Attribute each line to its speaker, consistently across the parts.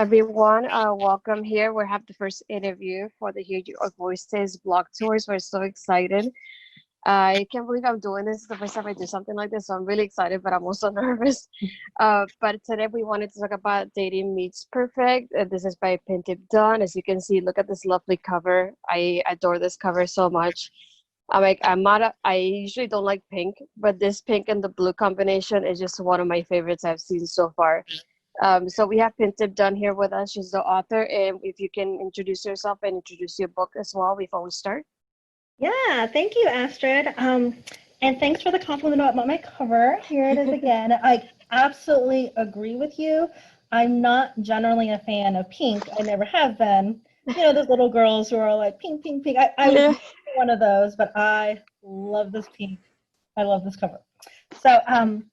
Speaker 1: everyone. Welcome here. We have the first interview for the Hear Your Voices blog tours. We're so excited. I can't believe I'm doing this. It's the first time I do something like this, so I'm really excited, but I'm also nervous. But today we wanted to talk about Dating Meets Perfect. This is by Pintip Dunn. As you can see, look at this lovely cover. I adore this cover so much. I usually don't like pink, but this pink and the blue combination is just one of my favorites I've seen so far. So we have Pintip Dunn here with us. She's the author, and if you can introduce yourself and introduce your book as well before we start.
Speaker 2: Yeah, thank you, Astrid. And thanks for the compliment about my cover. Here it is again. I absolutely agree with you. I'm not generally a fan of pink. I never have been. You know, those little girls who are like pink, pink, pink. I was one of those, but I love this pink. I love this cover. So I'm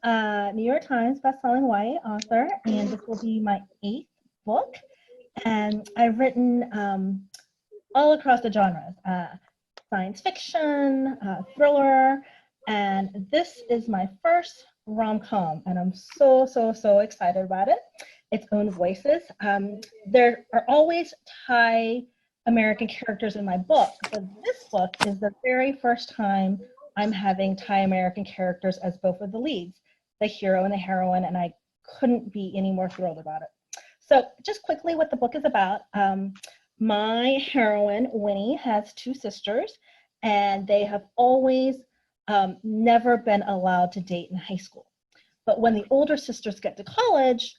Speaker 2: a New York Times bestselling YA author, and this will be my 8th book. And I've written all across the genres, science fiction, thriller, and this is my first rom-com, and I'm so excited about it. It's Ownvoices. There are always Thai American characters in my book, but this book is the very first time I'm having Thai American characters as both of the leads, the hero and the heroine, and I couldn't be any more thrilled about it. So just quickly what the book is about. My heroine, Winnie, has 2 sisters, and they have always never been allowed to date in high school. But when the older sisters get to college,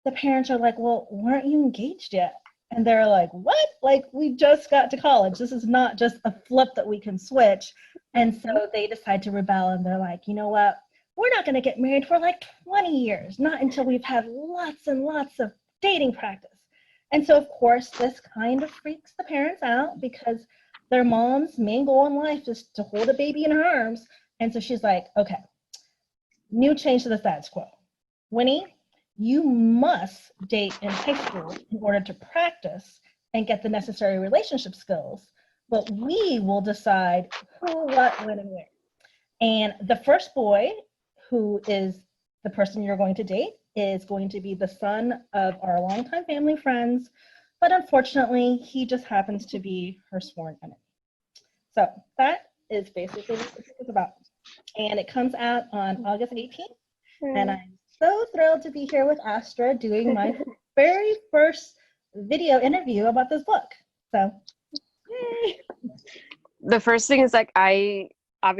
Speaker 2: the parents are like, well, weren't you engaged yet? And they're like, what? Like, we just got to college. This is not just a flip that we can switch. And so they decide to rebel, and they're like, you know what? We're not going to get married for like 20 years, not until we've had lots and lots of dating practice. And so, of course, this kind of freaks the parents out because their mom's main goal in life is to hold a baby in her arms. And so she's like, okay, new change to the status quo. Winnie, you must date in high school in order to practice and get the necessary relationship skills, but we will decide who, what, when, and where. And the first boy, who is the person you're going to date, is going to be the son of our longtime family friends, but unfortunately, he just happens to be her sworn enemy. So that is basically what this is about. And it comes out on August 18th, and I'm so thrilled to be here with Astrid doing my very first video interview about this book. So, yay!
Speaker 1: The first thing is like I am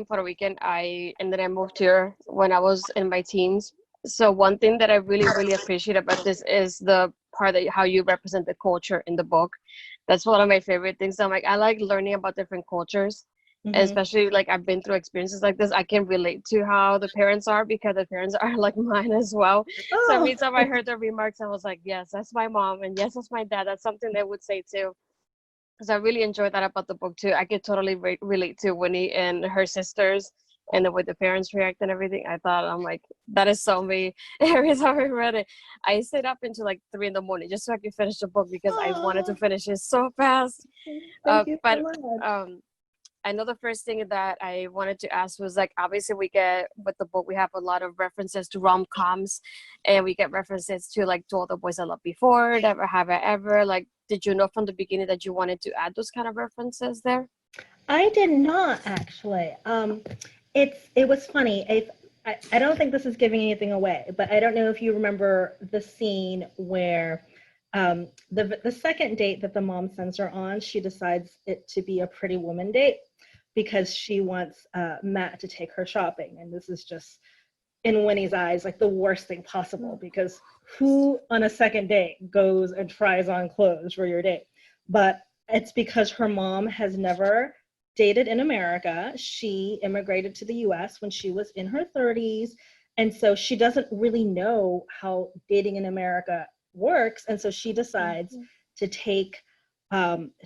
Speaker 1: Puerto Rican. And then I moved here when I was in my teens. So one thing that I really appreciate about this is the part that how you represent the culture in the book. That's one of my favorite things. I'm like, I like learning about different cultures. Mm-hmm. Especially like I've been through experiences like this. I can relate to how the parents are because the parents are like mine as well. Oh. So every time I heard the remarks, I was like, yes, that's my mom, and yes, that's my dad. That's something they would say too. Because I really enjoyed that about the book too. I could totally relate to Winnie and her sisters and the way the parents react and everything. I'm like, that is so me. Every time I read it, I stayed up until like 3 a.m. just so I could finish the book because I wanted to finish it so fast.
Speaker 2: Thank you so much.
Speaker 1: I know the first thing that I wanted to ask was like, obviously we get with the book, we have a lot of references to rom-coms, and we get references to like To All the Boys I Loved Before, Never Have I Ever. Like, did you know from the beginning that you wanted to add those kind of references there?
Speaker 2: I did not actually. It was funny. I don't think this is giving anything away, but I don't know if you remember the scene where the second date that the mom sends her on, she decides it to be a Pretty Woman date because she wants Matt to take her shopping. And this is just, in Winnie's eyes, like the worst thing possible, because who on a second date goes and tries on clothes for your date? But it's because her mom has never dated in America. She immigrated to the US when she was in her 30s. And so she doesn't really know how dating in America works. And so she decides to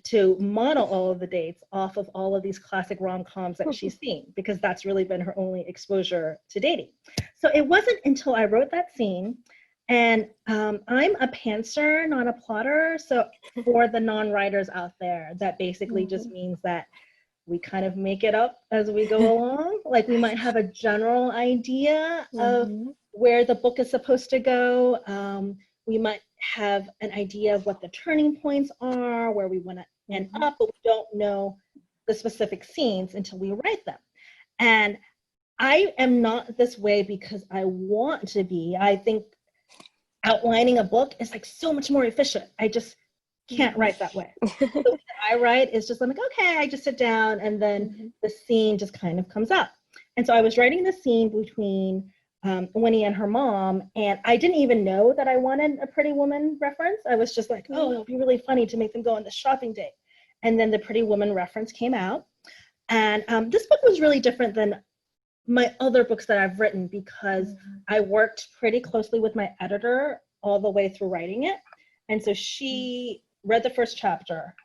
Speaker 2: to model all of the dates off of all of these classic rom-coms that she's seen, because that's really been her only exposure to dating. So it wasn't until I wrote that scene, and I'm a pantser, not a plotter. So for the non-writers out there, that basically just means that we kind of make it up as we go along. Like we might have a general idea of where the book is supposed to go. We might have an idea of what the turning points are, where we want to end up, but we don't know the specific scenes until we write them. And I am not this way because I want to be. I think outlining a book is like so much more efficient. I just can't write that way. So when I write is just, I'm like, okay, I just sit down and then the scene just kind of comes up. And so I was writing the scene between Winnie and her mom, and I didn't even know that I wanted a Pretty Woman reference. I was just like, oh, it'll be really funny to make them go on the shopping date. And then the Pretty Woman reference came out. And this book was really different than my other books that I've written because I worked pretty closely with my editor all the way through writing it. And so she read the first chapter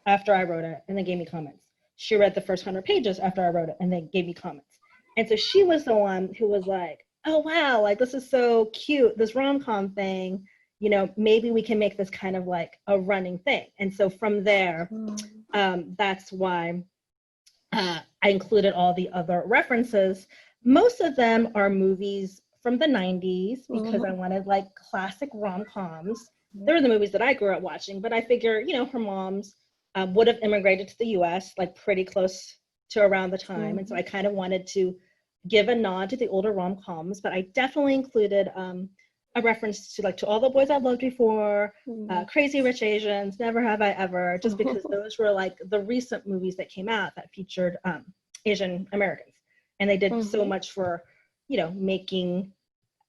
Speaker 2: after I wrote it and then gave me comments. She read the first 100 pages after I wrote it and then gave me comments. And so she was the one who was like, oh, wow, like this is so cute, this rom-com thing, you know, maybe we can make this kind of like a running thing. And so from there, that's why I included all the other references. Most of them are movies from the 90s because I wanted like classic rom-coms. They're the movies that I grew up watching, but I figure, you know, her moms would have immigrated to the US like pretty close to around the time. And so I kind of wanted to give a nod to the older rom-coms, but I definitely included a reference to like To All the Boys I Loved Before, Crazy Rich Asians, Never Have I Ever, just because those were like the recent movies that came out that featured Asian Americans. And they did so much for, you know,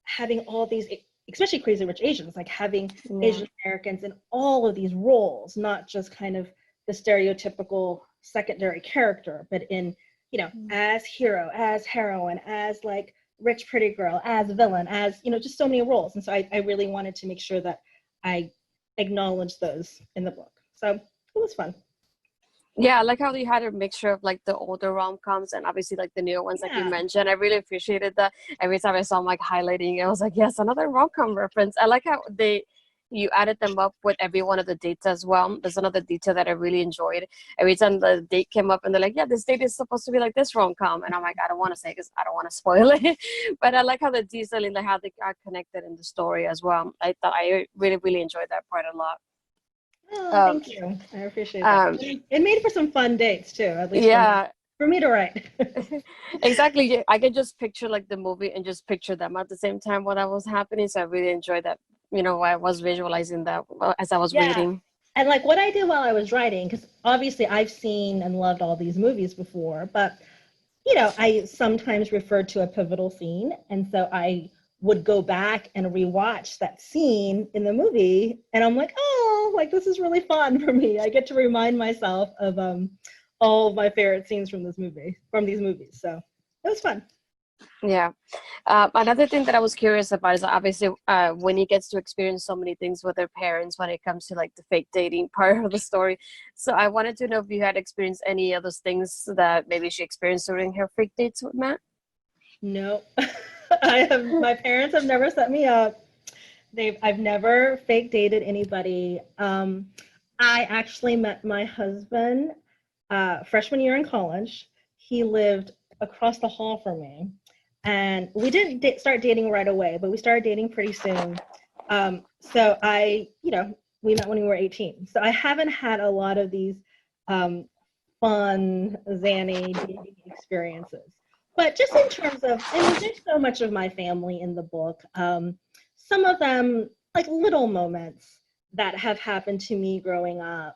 Speaker 2: having all these, especially Crazy Rich Asians, like having Asian Americans in all of these roles, not just kind of the stereotypical secondary character, but in, you know, as hero, as heroine, as like rich pretty girl, as villain, as, you know, just so many roles. And so I really wanted to make sure that I acknowledged those in the book. So it was fun.
Speaker 1: Yeah, I like how you had a mixture of like the older rom-coms and obviously like the newer ones like you mentioned. I really appreciated that. Every time I saw them like highlighting, I was like, yes, another rom-com reference. I like how you added them up with every one of the dates as well. There's another detail that I really enjoyed. Every time the date came up and they're like, yeah, this date is supposed to be like this rom-com. And I'm like, I don't want to say because I don't want to spoil it. But I like how the detail and like how they are connected in the story as well. I thought I really, really enjoyed that part a lot.
Speaker 2: Oh, thank you. I appreciate that. It made for some fun dates too, at least for me to write.
Speaker 1: Exactly. I could just picture like the movie and just picture them at the same time while that was happening. So I really enjoyed that. You know, I was visualizing that as I was reading.
Speaker 2: And like what I did while I was writing, because obviously I've seen and loved all these movies before, but, you know, I sometimes referred to a pivotal scene. And so I would go back and rewatch that scene in the movie. And I'm like, oh, like this is really fun for me. I get to remind myself of all of my favorite scenes from these movies. So it was fun.
Speaker 1: Yeah. Another thing that I was curious about is obviously Winnie gets to experience so many things with her parents when it comes to like the fake dating part of the story. So I wanted to know if you had experienced any of those things that maybe she experienced during her fake dates with Matt.
Speaker 2: No, my parents have never set me up. I've never fake dated anybody. I actually met my husband freshman year in college. He lived across the hall from me. And we didn't start dating right away, but we started dating pretty soon. So we met when we were 18. So I haven't had a lot of these fun, zany dating experiences. But just in terms of, there's so much of my family in the book. Some of them, like little moments that have happened to me growing up.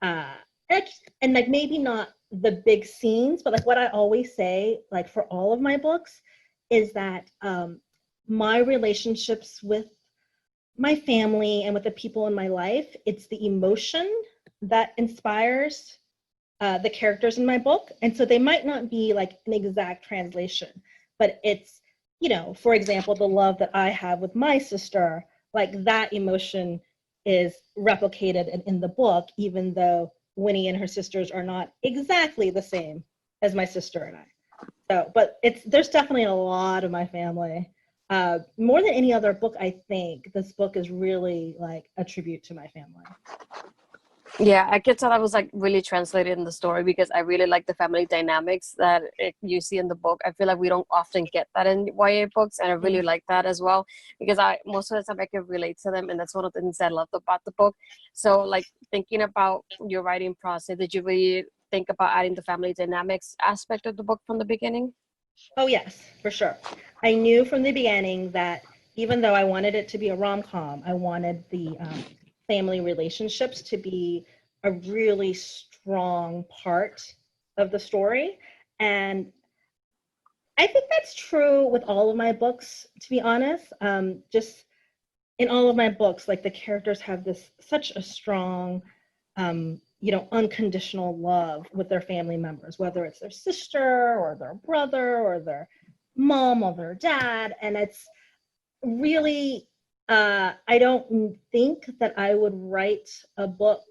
Speaker 2: And like maybe not the big scenes, but like what I always say, like for all of my books, is that my relationships with my family and with the people in my life, it's the emotion that inspires the characters in my book. And so they might not be like an exact translation, but it's, you know, for example, the love that I have with my sister, like that emotion is replicated in the book, even though Winnie and her sisters are not exactly the same as my sister and I. So, but there's definitely a lot of my family. More than any other book, I think this book is really like a tribute to my family.
Speaker 1: Yeah, I could tell I was like really translated in the story because I really like the family dynamics that you see in the book. I feel like we don't often get that in YA books, and I really
Speaker 2: Mm.
Speaker 1: like that as well because I most of the time I can relate to them, and that's one of the things I loved about the book. So, like thinking about your writing process, did you really think about adding the family dynamics aspect of the book from the beginning?
Speaker 2: Oh, yes, for sure. I knew from the beginning that even though I wanted it to be a rom-com, I wanted the family relationships to be a really strong part of the story. And I think that's true with all of my books, to be honest. Just in all of my books, like the characters have this such a strong, unconditional love with their family members, whether it's their sister or their brother or their mom or their dad. And it's really, I don't think that I would write a book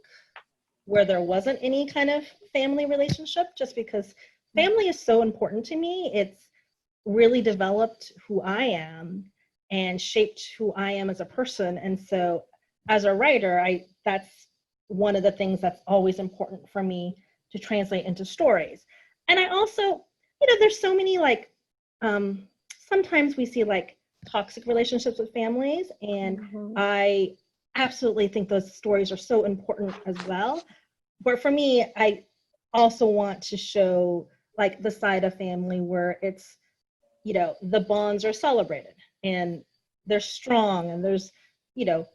Speaker 2: where there wasn't any kind of family relationship, just because family is so important to me. It's really developed who I am and shaped who I am as a person. And so as a writer, that's one of the things that's always important for me to translate into stories. And I also, there's so many like sometimes we see like toxic relationships with families, and
Speaker 1: Mm-hmm.
Speaker 2: I absolutely think those stories are so important as well. But for me, I also want to show like the side of family where it's, the bonds are celebrated and they're strong, and there's,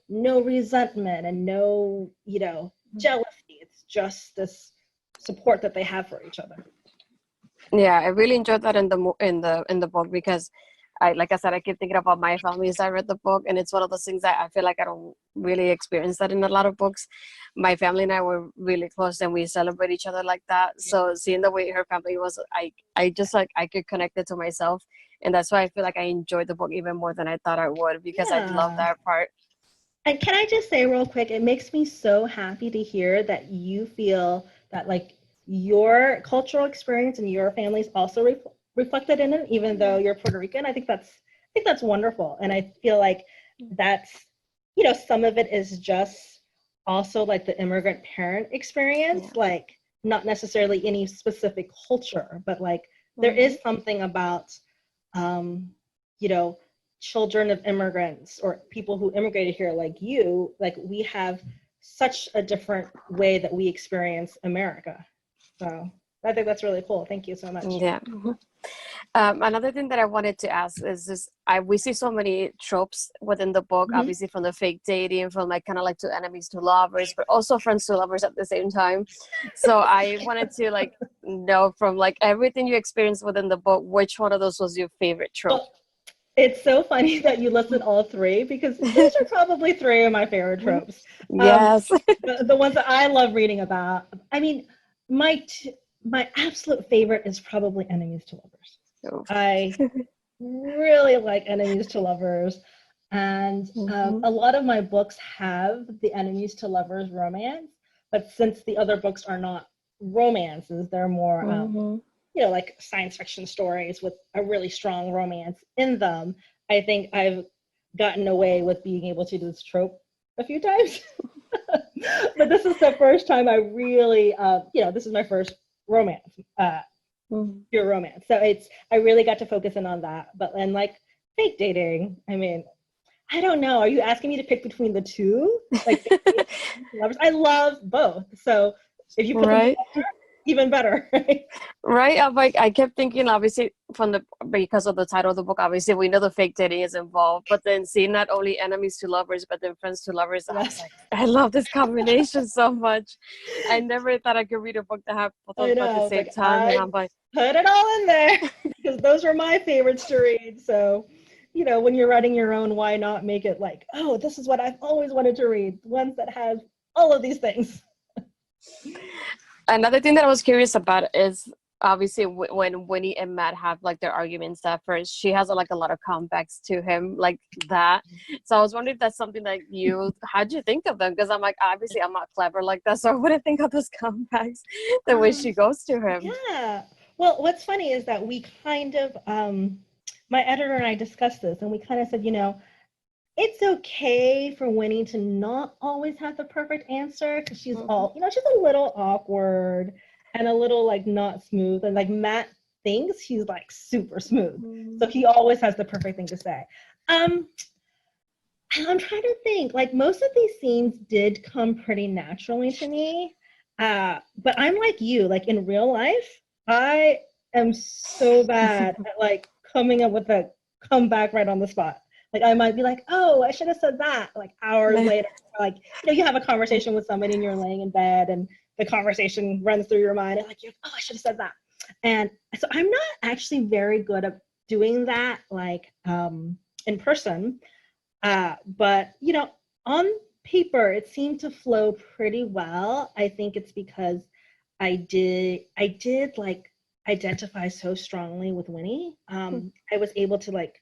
Speaker 2: no resentment and no, jealousy. It's just this support that they have for each other.
Speaker 1: Yeah, I really enjoyed that in the book because like I said, I keep thinking about my family as I read the book, and it's one of those things that I feel like I don't really experience that in a lot of books. My family and I were really close, and we celebrate each other like that. So seeing the way her family was, I just like I could connect it to myself, and that's why I feel like I enjoyed the book even more than I thought I would because I love
Speaker 2: Yeah.
Speaker 1: that part.
Speaker 2: And can I just say real quick, it makes me so happy to hear that you feel that like your cultural experience and your family is also reflected in it, even though you're Puerto Rican. I think that's wonderful. And I feel like that's, some of it is just also like the immigrant parent
Speaker 1: Yeah.
Speaker 2: experience, like not necessarily any specific culture, but like there
Speaker 1: Mm-hmm.
Speaker 2: is something about, um, you know, children of immigrants or people who immigrated here like you, like we have such a different way that we experience America. So I think that's really cool. Thank you so much.
Speaker 1: Yeah. Mhm. Another thing that I wanted to ask is this: we see so many tropes within the book,
Speaker 2: Mhm.
Speaker 1: obviously from the fake dating, from like kind of like to enemies to lovers, but also friends to lovers at the same time. So I wanted to like know from like everything you experienced within the book, which one of those was your favorite trope?
Speaker 2: Well, it's so funny that you listed all three because those are probably three of my favorite tropes. Um,
Speaker 1: Yes.
Speaker 2: the ones that I love reading about. I mean, my my absolute favorite is probably enemies to lovers. I really like enemies to lovers, and
Speaker 1: Mm-hmm.
Speaker 2: a lot of my books have the enemies to lovers romance, but since the other books are not romances, they're more
Speaker 1: Mm-hmm.
Speaker 2: like science fiction stories with a really strong romance in them. I think I've gotten away with being able to do this trope a few times. But this is the first time I really, this is my first romance, pure romance. So I really got to focus in on that. But then like fake dating, I mean, I don't know. Are you asking me to pick between the two? Like fake dating and lovers? I love both. So if you put them
Speaker 1: Right.
Speaker 2: together, even better, right?
Speaker 1: Right. I'm like, I kept thinking, obviously, because of the title of the book, obviously, we know the fake dating is involved, but then seeing not only enemies to lovers, but then friends to lovers, I was
Speaker 2: Yes,
Speaker 1: like, I love this combination so much. I never thought I could read a book that had both of
Speaker 2: I
Speaker 1: them at the
Speaker 2: know. It's
Speaker 1: same
Speaker 2: like
Speaker 1: time. And
Speaker 2: I
Speaker 1: I'm like,
Speaker 2: put it all in there because those were my favorites to read. So, when you're writing your own, why not make it like, oh, this is what I've always wanted to read, ones that have all of these things.
Speaker 1: another thing that I was curious about is obviously when Winnie and Matt have like their arguments at first, she has like a lot of comebacks to him like that. So I was wondering if that's something that how'd you think of them? Because I'm like, obviously I'm not clever like that, so I wouldn't think of those comebacks the way she
Speaker 2: Um,
Speaker 1: goes to him.
Speaker 2: yeah. Well, what's funny is that we kind of, my editor and I discussed this, and we kind of said, it's okay for Winnie to not always have the perfect answer because she's all, she's a little awkward and a little like not smooth. And like Matt thinks he's like super smooth. So he always has the perfect thing to say. I'm trying to think, like most of these scenes did come pretty naturally to me. But I'm like you, like in real life, I am so bad at like coming up with a comeback right on the spot. Like I might be like, oh, I should have said that like hours later. Like, you have a conversation with somebody and you're laying in bed and the conversation runs through your mind and like, oh, I should have said that. And so I'm not actually very good at doing that like in person. But on paper, it seemed to flow pretty well. I think it's because I did like identify so strongly with Winnie. I was able to like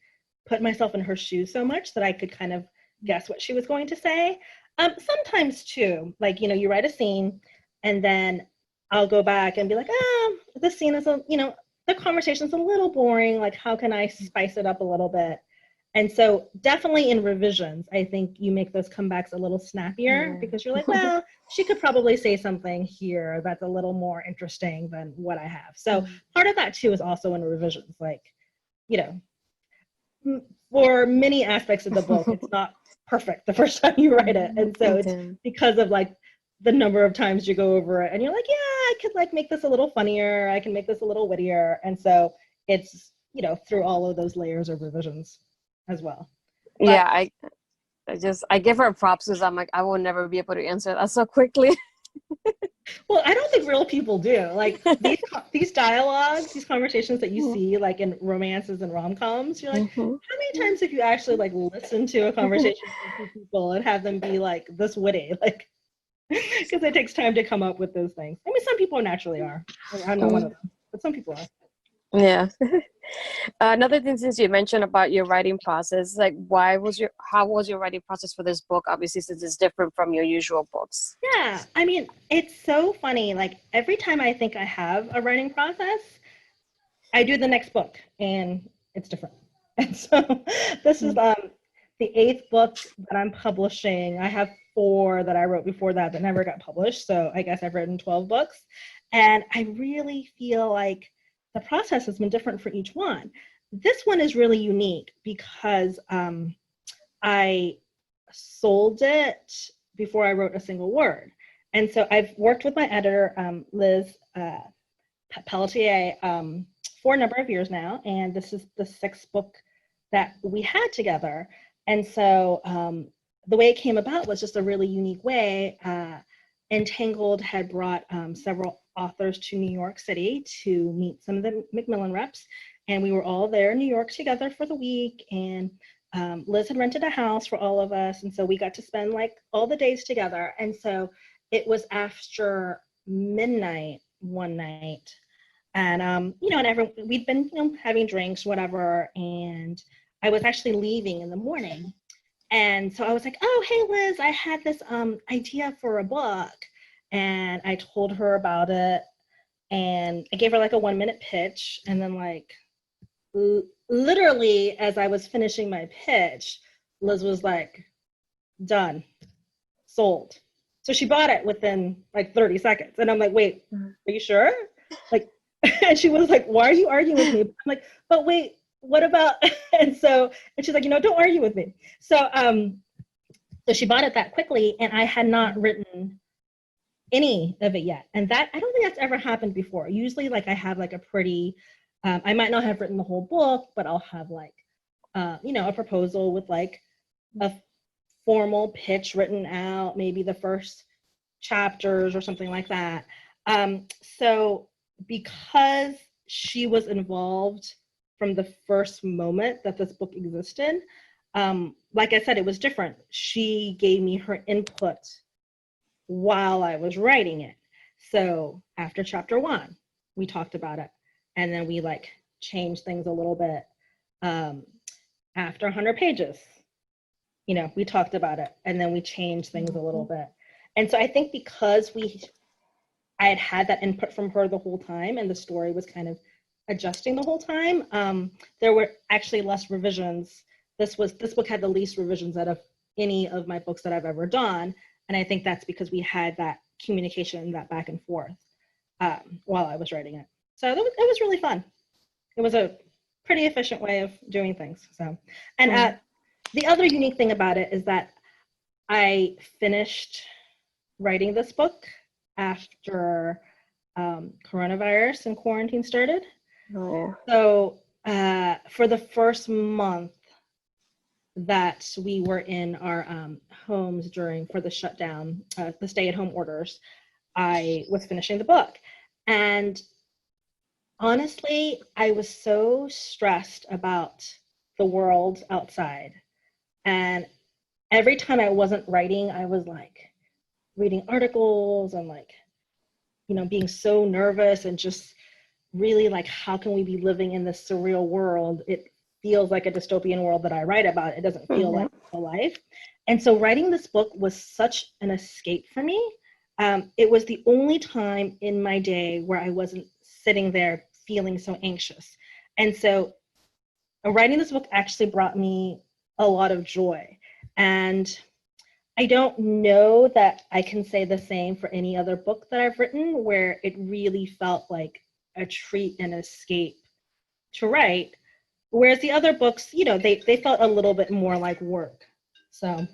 Speaker 2: put myself in her shoes so much that I could kind of guess what she was going to say. Sometimes too, like, you write a scene and then I'll go back and be like, this scene is the conversation's a little boring. Like, how can I spice it up a little bit? And so definitely in revisions, I think you make those comebacks a little snappier because you're like, well, she could probably say something here that's a little more interesting than what I have. So part of that too is also in revisions, like, for many aspects of the book, it's not perfect the first time you write it. And so it's because of like the number of times you go over it and you're like, yeah, I could like make this a little funnier. I can make this a little wittier. And so it's, through all of those layers of revisions as well. But,
Speaker 1: yeah, I give her props because I'm like, I will never be able to answer that so quickly.
Speaker 2: Well, I don't think real people do. Like these dialogues, these conversations that you see like in romances and rom-coms, you're like, how many times have you actually like listened to a conversation with two people and have them be like this witty? Like, because it takes time to come up with those things. I mean, some people naturally are. I'm not one of them, but some people are.
Speaker 1: Yeah. Another thing, since you mentioned about your writing process, like how was your writing process for this book? Obviously, since it's different from your usual books.
Speaker 2: Yeah, I mean, it's so funny. Like every time I think I have a writing process, I do the next book and it's different. And so this is the 8th book that I'm publishing. I have 4 that I wrote before that never got published. So I guess I've written 12 books. And I really feel like the process has been different for each one. This one is really unique because I sold it before I wrote a single word. And so I've worked with my editor, Liz Pelletier, for a number of years now. And this is the 6th book that we had together. And so the way it came about was just a really unique way. Entangled had brought several authors to New York City to meet some of the Macmillan reps. And we were all there in New York together for the week. And Liz had rented a house for all of us. And so we got to spend like all the days together. And so it was after midnight one night. And, and we'd been, having drinks, whatever. And I was actually leaving in the morning. And so I was like, oh, hey, Liz, I had this idea for a book. And I told her about it. And I gave her like a 1-minute pitch. And then like literally as I was finishing my pitch, Liz was like, done, sold. So she bought it within like 30 seconds. And I'm like, wait, are you sure? Like, and she was like, why are you arguing with me? I'm like, but wait, what about, and she's like, don't argue with me. So she bought it that quickly and I had not written any of it yet. And that, I don't think that's ever happened before. Usually like I have like a pretty, I might not have written the whole book, but I'll have like, a proposal with like a formal pitch written out, maybe the first chapters or something like that. So because she was involved from the first moment that this book existed, like I said, it was different. She gave me her input while I was writing it. So after chapter 1, we talked about it. And then we like changed things a little bit. After 100 pages, we talked about it. And then we changed things a little bit. And so I think because I had had that input from her the whole time and the story was kind of adjusting the whole time, there were actually less revisions this book had the least revisions out of any of my books that I've ever done. And I think that's because we had that communication, that back and forth while I was writing it. So it was really fun. It was a pretty efficient way of doing things. So, and the other unique thing about it is that I finished writing this book after coronavirus and quarantine started.
Speaker 1: Oh, yeah.
Speaker 2: So for the first month that we were in our homes for the shutdown, the stay-at-home orders, I was finishing the book. And honestly, I was so stressed about the world outside. And every time I wasn't writing, I was like reading articles and like, being so nervous and just really like, how can we be living in this surreal world? It feels like a dystopian world that I write about. It doesn't feel like real life. And so writing this book was such an escape for me. It was the only time in my day where I wasn't sitting there feeling so anxious. And so writing this book actually brought me a lot of joy. And I don't know that I can say the same for any other book that I've written where it really felt like a treat and escape to write. Whereas the other books, they felt a little bit more like work. So.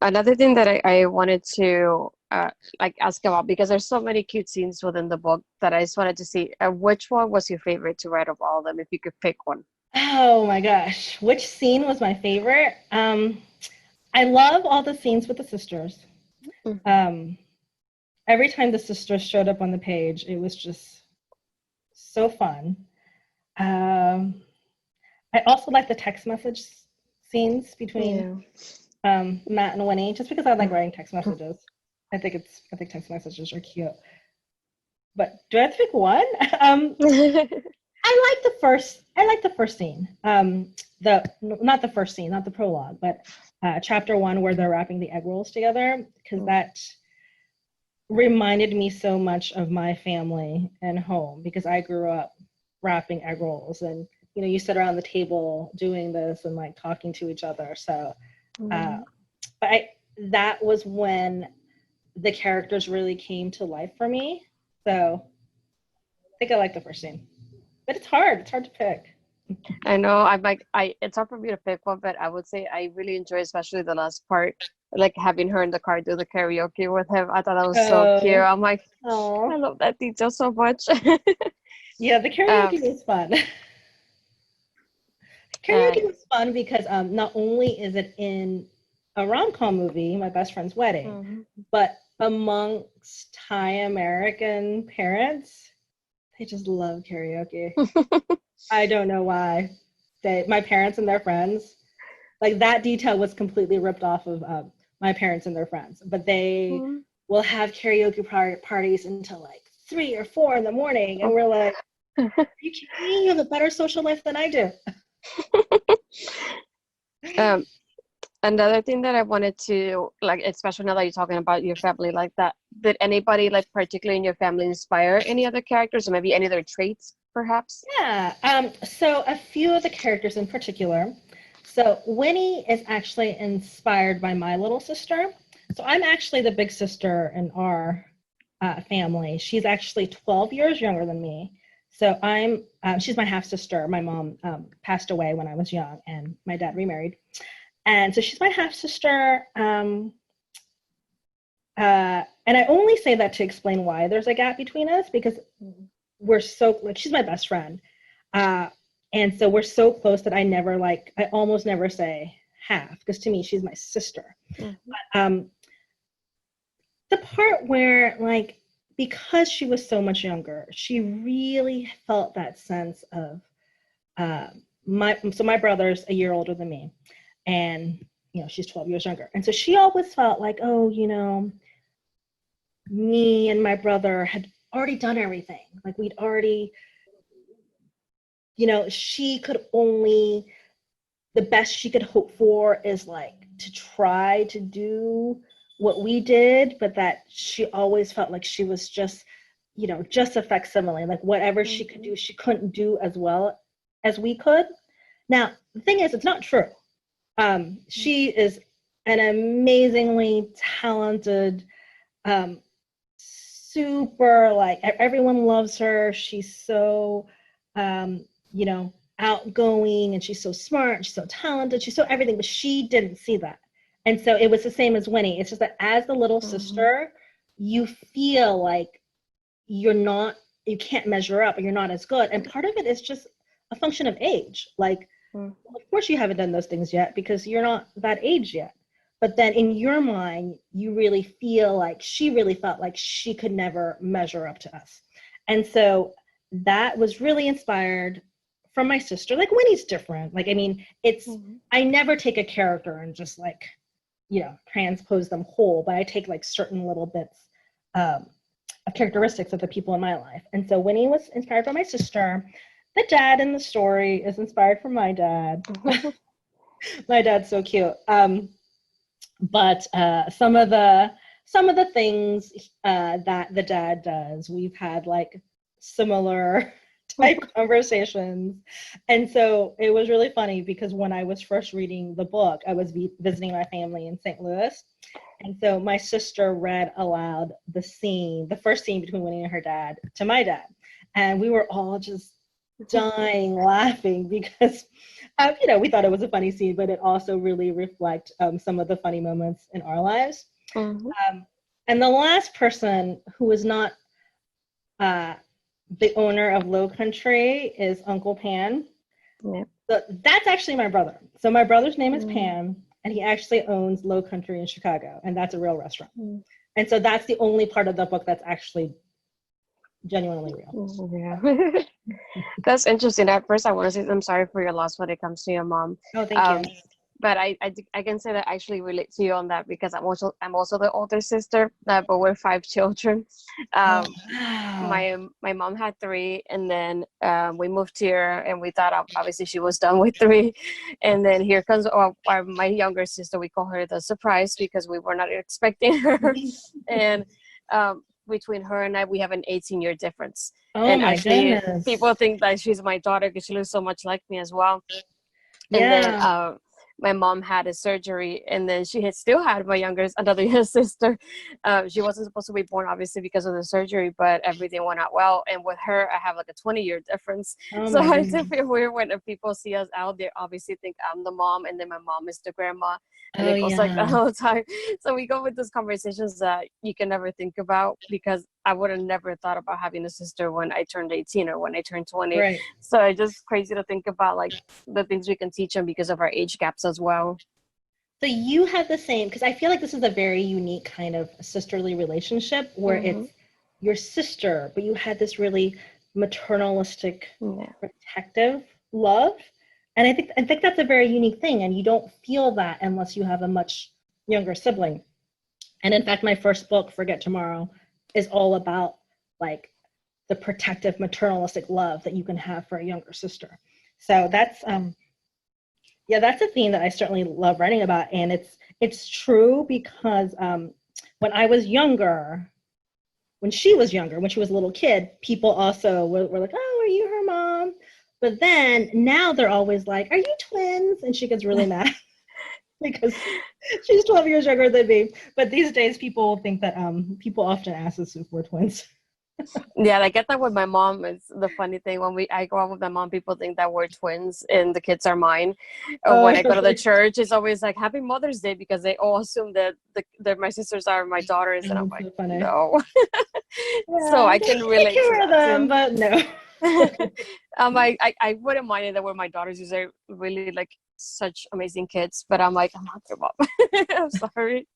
Speaker 1: Another thing that I wanted to ask about, because there's so many cute scenes within the book that I just wanted to see, which one was your favorite to write of all of them, if you could pick one?
Speaker 2: Oh my gosh, which scene was my favorite? I love all the scenes with the sisters. Every time the sisters showed up on the page, it was just so fun. I also like the text message scenes between Matt and Winnie, just because I like writing text messages. I think text messages are cute. But do I have to pick one? I like the first scene. Not the first scene, not the prologue, but chapter 1 where they're wrapping the egg rolls together, because that reminded me so much of my family and home, because I grew up wrapping egg rolls, and you sit around the table doing this and like talking to each other. So but that was when the characters really came to life for me. So I think I like the first scene. But it's hard to pick.
Speaker 1: I know it's hard for me to pick one, but I would say I really enjoy especially the last part, like having her in the car do the karaoke with him. I thought that was so cute. I'm like, I love that detail so much.
Speaker 2: Yeah, the karaoke was fun. Karaoke was fun because not only is it in a rom-com movie, My Best Friend's Wedding, but amongst Thai American parents, they just love karaoke. I don't know why. My parents and their friends, like that detail was completely ripped off of my parents and their friends, but they will have karaoke parties until like 3 or 4 in the morning, and we're like, are you kidding me? You have a better social life than I do.
Speaker 1: Another thing that I wanted to, like, especially now that you're talking about your family like that, did anybody, like, particularly in your family inspire any other characters, or maybe any other traits, perhaps?
Speaker 2: Yeah, so a few of the characters in particular. So Winnie is actually inspired by my little sister. So I'm actually the big sister in our family. She's actually 12 years younger than me. So she's my half sister. My mom passed away when I was young, and my dad remarried. And so she's my half sister. And I only say that to explain why there's a gap between us, because we're so, like, she's my best friend. And so we're so close that I almost never say half, because to me, she's my sister. But, the part where, like, because she was so much younger, she really felt that sense of, my brother's a year older than me, and she's 12 years younger, and so she always felt like, oh, me and my brother had already done everything, like we'd already, she could only, the best she could hope for is like to try to do what we did, but that she always felt like she was just, just a facsimile. Like whatever she could do, she couldn't do as well as we could. Now, the thing is, it's not true. She is an amazingly talented, super, like, everyone loves her. She's so, outgoing, and she's so smart, she's so talented, she's so everything, but she didn't see that. And so it was the same as Winnie. It's just that as the little sister, you feel like you can't measure up, or you're not as good. And part of it is just a function of age. Like, of course you haven't done those things yet because you're not that age yet. But then in your mind, you really feel like she really felt like she could never measure up to us. And so that was really inspired from my sister. Like, Winnie's different. Like, I mean, it's, I never take a character and just like, transpose them whole, but I take like certain little bits of characteristics of the people in my life. And so Winnie was inspired by my sister. The dad in the story is inspired from my dad. My dad's so cute. But some of the things that the dad does, we've had like similar type conversations. And so it was really funny because when I was first reading the book, I was visiting my family in St. Louis. And so my sister read aloud the first scene between Winnie and her dad to my dad. And we were all just dying laughing because, we thought it was a funny scene, but it also really reflects some of the funny moments in our lives. And the last person who is not the owner of Low Country is Uncle Pan. Yeah. So that's actually my brother. So my brother's name is Pan, and he actually owns Low Country in Chicago, and that's a real restaurant. And so that's the only part of the book that's actually genuinely real.
Speaker 1: Yeah. That's interesting. At first, I want to say I'm sorry for your loss when it comes to your mom.
Speaker 2: Oh, thank you.
Speaker 1: But I can say that I actually relate to you on that because I'm also the older sister, but we're 5 children.
Speaker 2: Wow.
Speaker 1: My mom had 3, and then we moved here, and we thought obviously she was done with 3, and then here comes my younger sister. We call her the surprise because we were not expecting her, and between her and I, we have an 18-year difference.
Speaker 2: Oh,
Speaker 1: and
Speaker 2: my
Speaker 1: actually,
Speaker 2: goodness.
Speaker 1: People think that she's my daughter because she looks so much like me as well.
Speaker 2: Yeah.
Speaker 1: And then my mom had a surgery, and then she still had another sister. She wasn't supposed to be born, obviously, because of the surgery, but everything went out well. And with her, I have like a 20-year difference. So I still feel weird when people see us out. They obviously think I'm the mom, and then my mom is the grandma. And it goes like that all the time. So we go with those conversations that you can never think about, because I would have never thought about having a sister when I turned 18 or when I turned 20.
Speaker 2: Right.
Speaker 1: So it's just crazy to think about like the things we can teach them because of our age gaps as well.
Speaker 2: So you have the same, because I feel like this is a very unique kind of sisterly relationship where it's your sister, but you had this really maternalistic, protective love. And I think that's a very unique thing, and you don't feel that unless you have a much younger sibling. And in fact, my first book, Forget Tomorrow, is all about like the protective maternalistic love that you can have for a younger sister. So that's that's a theme that I certainly love writing about, and it's true because when I was younger, when she was younger, when she was a little kid, people also were like, "Oh, are you her mom?" But then now they're always like, "Are you twins?" And she gets really mad because she's 12 years younger than me. But these days, people think that people often ask us if we're twins.
Speaker 1: Yeah, I get that with my mom. It's the funny thing when I go out with my mom, people think that we're twins and the kids are mine. Or when I go to the church, it's always like Happy Mother's Day because they all assume that my sisters are my daughters, and I'm like, so no. So I can relate to
Speaker 2: them, but no.
Speaker 1: I wouldn't mind it that were my daughters because they're really like such amazing kids, but I'm like, I'm not their mom. I'm sorry.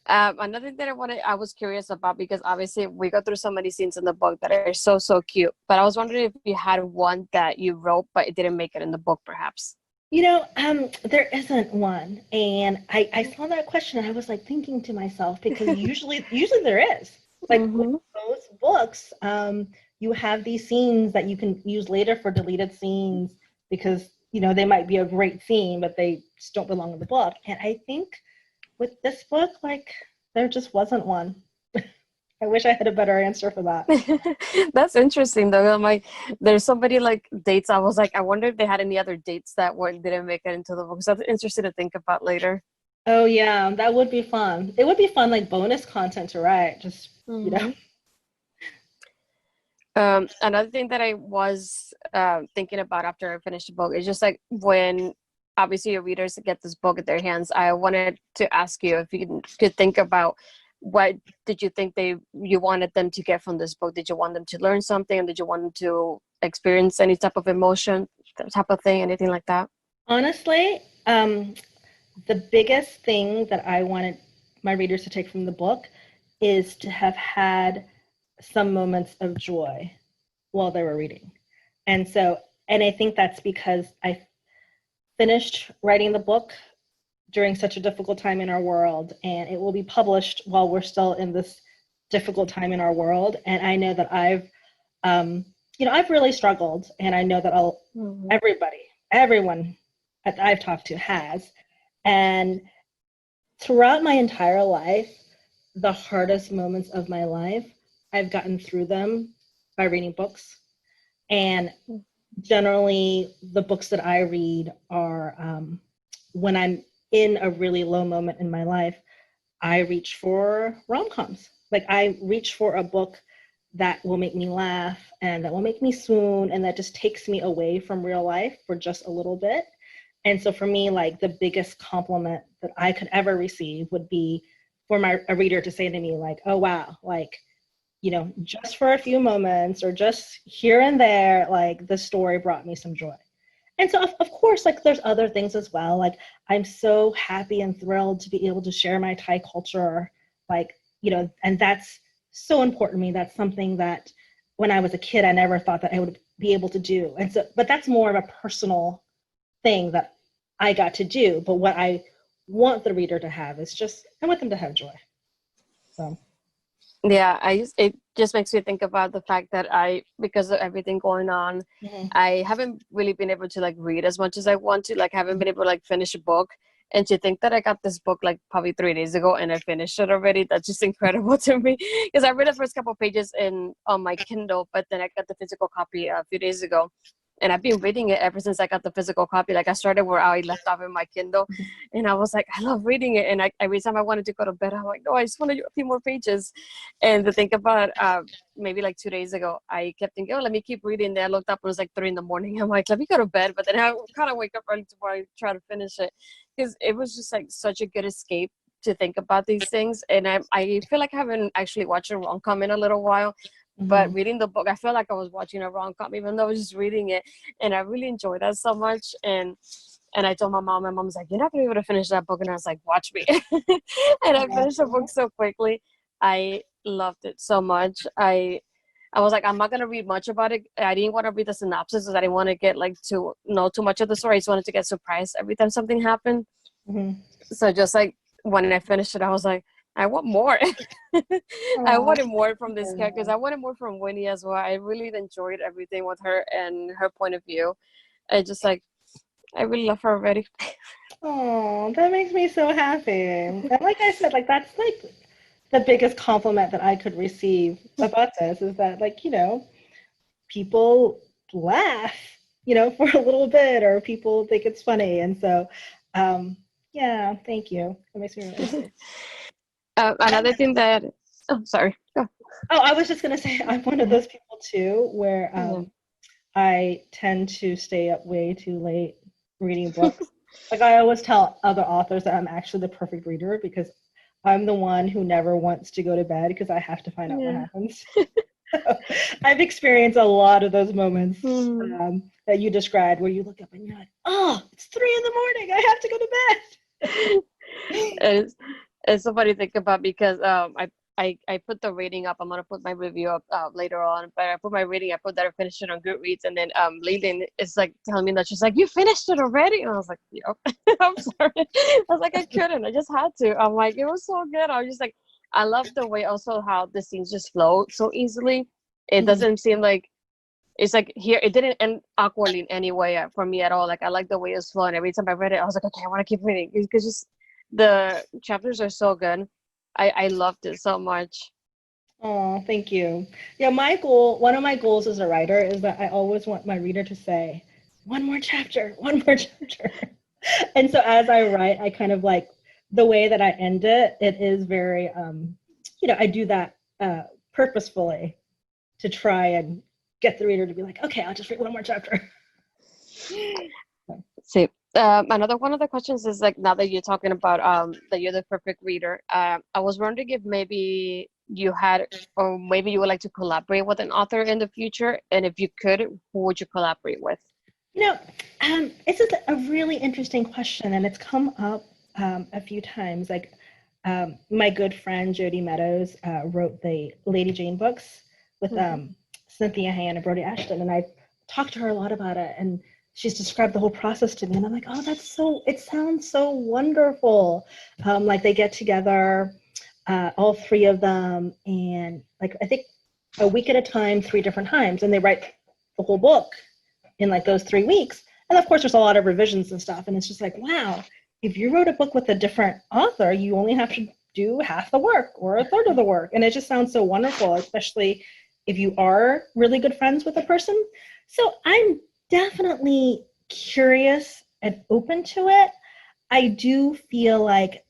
Speaker 1: Another thing that I was curious about, because obviously we go through so many scenes in the book that are so cute, but I was wondering if you had one that you wrote but it didn't make it in the book, perhaps.
Speaker 2: There isn't one, and I saw that question and I was like thinking to myself, because usually there is. Like with those books, you have these scenes that you can use later for deleted scenes because they might be a great theme, but they just don't belong in the book. And I think with this book, like, there just wasn't one. I wish I had a better answer for that.
Speaker 1: That's interesting though. I'm like, there's so many like dates. I was like, I wonder if they had any other dates that didn't make it into the book. So that's interesting to think about later.
Speaker 2: Oh yeah, that would be fun. It would be fun, like bonus content to write. Just
Speaker 1: Another thing that I was thinking about after I finished the book is just like when obviously your readers get this book in their hands, I wanted to ask you if you could think about what did you think you wanted them to get from this book? Did you want them to learn something, and did you want them to experience any type of emotion, type of thing, anything like that?
Speaker 2: Honestly, the biggest thing that I wanted my readers to take from the book is to have had some moments of joy while they were reading. And I think that's because I finished writing the book during such a difficult time in our world, and it will be published while we're still in this difficult time in our world. And I know that I've really struggled, and I know that everyone that I've talked to has. And throughout my entire life, the hardest moments of my life, I've gotten through them by reading books. And generally, the books that I read are when I'm in a really low moment in my life, I reach for rom-coms. Like, I reach for a book that will make me laugh and that will make me swoon and that just takes me away from real life for just a little bit. And so for me, like, the biggest compliment that I could ever receive would be for a reader to say to me, like, oh, wow, like, just for a few moments or just here and there, like, the story brought me some joy. And so, of course, like, there's other things as well. Like, I'm so happy and thrilled to be able to share my Thai culture, like, and that's so important to me. That's something that when I was a kid, I never thought that I would be able to do. And so, but that's more of a personal thing that I got to do. But what I want the reader to have is I want them to have joy. So.
Speaker 1: Yeah, it just makes me think about the fact that because of everything going on, I haven't really been able to like read as much as I want to. Like, haven't been able to like finish a book. And to think that I got this book like probably 3 days ago and I finished it already, that's just incredible to me. Because I read the first couple of pages on my Kindle, but then I got the physical copy a few days ago. And I've been reading it ever since I got the physical copy. Like, I started where I left off in my Kindle, and I was like, I love reading it. And every time I wanted to go to bed, I'm like, no, I just want to do a few more pages. And to think about maybe like 2 days ago, I kept thinking, oh, let me keep reading. Then I looked up, it was like 3 a.m. I'm like, let me go to bed. But then I kind of wake up early to try to finish it, because it was just like such a good escape to think about these things. And I feel like I haven't actually watched a rom-com in a little while. But reading the book, I felt like I was watching a rom-com, even though I was just reading it. And I really enjoyed that so much. And I told my mom's like, you're not going to be able to finish that book. And I was like, watch me. And I finished the book so quickly. I loved it so much. I was like, I'm not going to read much about it. I didn't want to read the synopsis because I didn't want to get like to know too much of the story. I just wanted to get surprised every time something happened. So just like when I finished it, I was like, I want more. I wanted more from this character. I wanted more from Winnie as well. I really enjoyed everything with her and her point of view. I really love her already.
Speaker 2: Oh, that makes me so happy. And like I said, like, that's like the biggest compliment that I could receive about this is that, like, people laugh, for a little bit, or people think it's funny. And so, yeah, thank you. That makes me really happy.
Speaker 1: Another thing that, sorry. Go.
Speaker 2: Oh, I was just going to say, I'm one of those people too, where I tend to stay up way too late reading books. Like, I always tell other authors that I'm actually the perfect reader because I'm the one who never wants to go to bed because I have to find out what happens. I've experienced a lot of those moments that you described where you look up and you're like, oh, it's 3 a.m. I have to go to bed.
Speaker 1: It's so funny to think about because I put the rating up. I'm gonna put my review up later on, but I put my rating. I put that I finished it on Goodreads, and then Leland is like telling me that she's like, "You finished it already?" And I was like, "Yep." I'm sorry. I was like, I couldn't. I just had to. I'm like, it was so good. I was just like, I love the way also how the scenes just flow so easily. It doesn't seem like it's like here it didn't end awkwardly in any way for me at all. Like I like the way it's flowing. Every time I read it, I was like, okay, I want to keep reading because just the chapters are so good. I loved it so much.
Speaker 2: Oh, thank you. Yeah, one of my goals as a writer is that I always want my reader to say, one more chapter, one more chapter. And so as I write, I kind of like the way that I end it, it is very, I do that purposefully to try and get the reader to be like, okay, I'll just read one more chapter.
Speaker 1: See, another one of the questions is like, now that you're talking about that you're the perfect reader, I was wondering if maybe you had, or maybe you would like to collaborate with an author in the future, and if you could, who would you collaborate with?
Speaker 2: It's just a really interesting question, and it's come up a few times. Like my good friend Jody Meadows wrote the Lady Jane books with Cynthia Hay and Brody Ashton, and I talked to her a lot about it, and she's described the whole process to me, and I'm like, oh, it sounds so wonderful. Like they get together, all three of them, and like I think a week at a time, 3 different times, and they write the whole book in like those 3 weeks. And of course, there's a lot of revisions and stuff, and it's just like, wow, if you wrote a book with a different author, you only have to do half the work or a third of the work, and it just sounds so wonderful, especially if you are really good friends with a person. So I'm definitely curious and open to it. I do feel like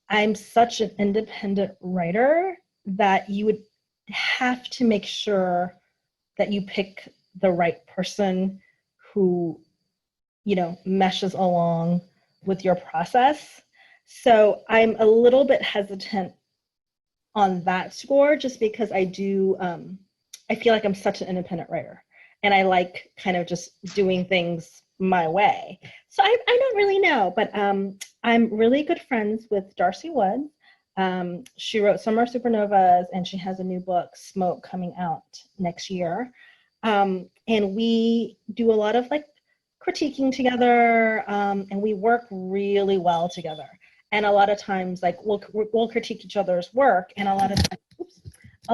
Speaker 2: I'm such an independent writer that you would have to make sure that you pick the right person who, meshes along with your process. So I'm a little bit hesitant on that score, just because I do, I feel like I'm such an independent writer, and I like kind of just doing things my way. So I don't really know, but I'm really good friends with Darcy Wood. She wrote Summer Supernovas, and she has a new book, Smoke, coming out next year. And we do a lot of like critiquing together, and we work really well together. And a lot of times, like we'll critique each other's work, and a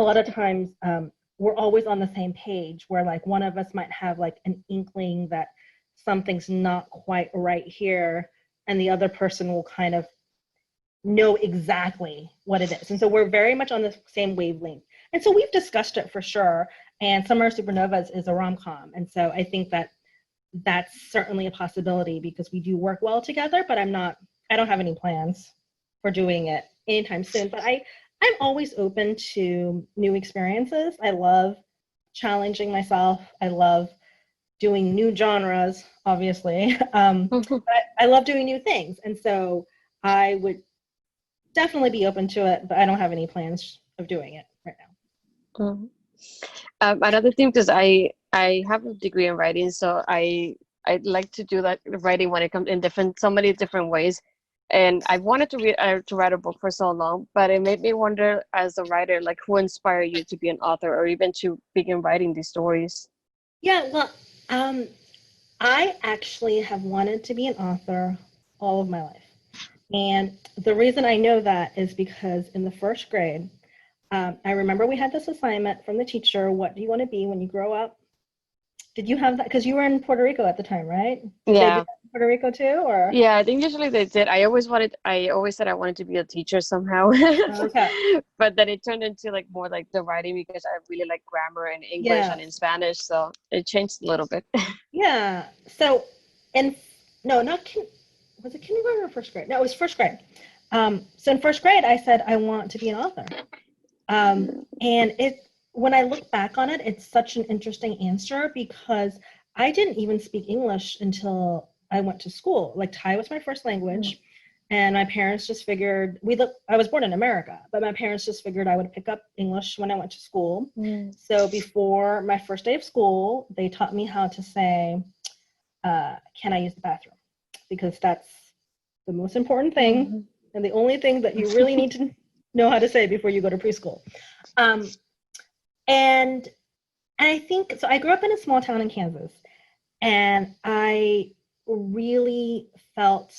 Speaker 2: lot of times we're always on the same page, where like one of us might have like an inkling that something's not quite right here, and the other person will kind of know exactly what it is. And so we're very much on the same wavelength. And so we've discussed it for sure. And Summer Supernovas is a rom-com. And so I think that that's certainly a possibility, because we do work well together, but I don't have any plans for doing it anytime soon. But I'm always open to new experiences. I love challenging myself. I love doing new genres, obviously. But I love doing new things. And so I would definitely be open to it, but I don't have any plans of doing it right now.
Speaker 1: Another thing, because I have a degree in writing, so I like to do that writing when it comes in so many different ways. And I wanted to write a book for so long, but it made me wonder, as a writer, like who inspired you to be an author, or even to begin writing these stories?
Speaker 2: Yeah, well, I actually have wanted to be an author all of my life. And the reason I know that is because in the first grade, I remember we had this assignment from the teacher, what do you want to be when you grow up? Did you have that? Because you were in Puerto Rico at the time, right? Did they do that in Puerto Rico too, or?
Speaker 1: Yeah, I think usually they did. I always said I wanted to be a teacher somehow.
Speaker 2: Okay.
Speaker 1: But then it turned into like more like the writing, because I really like grammar in English and in Spanish, so it changed a little bit.
Speaker 2: Yeah. So, was it kindergarten or first grade? No, it was first grade. So in first grade, I said I want to be an author. And when I look back on it, it's such an interesting answer, because I didn't even speak English until I went to school. Like Thai was my first language, and my parents just figured I was born in America, but my parents just figured I would pick up English when I went to school. So before my first day of school, they taught me how to say, can I use the bathroom? Because that's the most important thing, and the only thing that you really need to know how to say before you go to preschool. And I think, so I grew up in a small town in Kansas, and I really felt